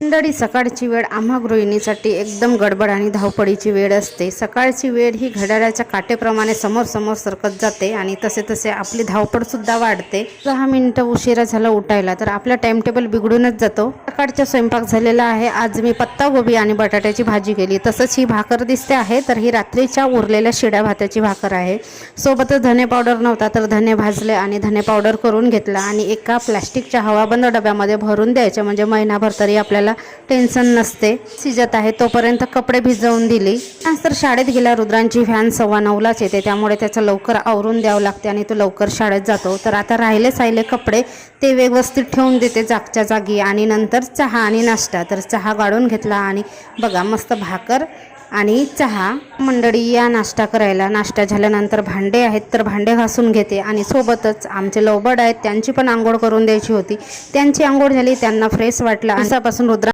मंडळी, सकाळची वेळ आम्हा गृहिणीसाठी एकदम गडबड आणि धावपळीची वेळ असते। सकाळची वेळ ही घड्याळाच्या काटेप्रमाणे समोर समोर सरकत जाते आणि तसे तसे आपली धावपळ सुद्धा वाढते। 10 मिनिटं उशिरा झाला उठायला तर आपला टाइम टेबल बिघडूनच जातो। सकाळचा स्वयंपाक झालेला आहे। आज मी पत्ता गोबी आणि बटाट्याची भाजी केली। तसंच ही भाकर दिसते आहे तर ही रात्रीच्या उरलेल्या शिळ्या भाताची भाकर आहे। सोबतच धने पावडर नव्हता तर धने भाजले आणि धने पावडर करून घेतला आणि एका प्लास्टिकच्या हवाबंद डब्यामध्ये भरून द्यायचे, म्हणजे महिनाभर तरी आपल्याला टेन्शन नसते। शिजत आहे तोपर्यंत कपडे भिजवून दिली। नंतर शाळेत गेला रुद्रांची व्हॅन 9:15लाच येते, त्यामुळे त्याचं लवकर आवरून द्यावं लागते आणि तो लवकर शाळेत जातो। तर आता राहिले साहिले कपडे ते व्यवस्थित ठेवून देते जागच्या जागी आणि नंतर चहा आणि नाश्ता। तर चहा काढून घेतला आणि बघा मस्त भाकर आणि चहा। मंडळी या नाश्ता करायला। नाश्ता झाल्यानंतर भांडे आहेत तर भांडे घासून घेते आणि सोबतच आमचे लवबड आहेत त्यांची पण आंघोळ करून द्यायची होती। त्यांची आंघोळ झाली, त्यांना फ्रेश वाटलं। आजपासून रुद्रा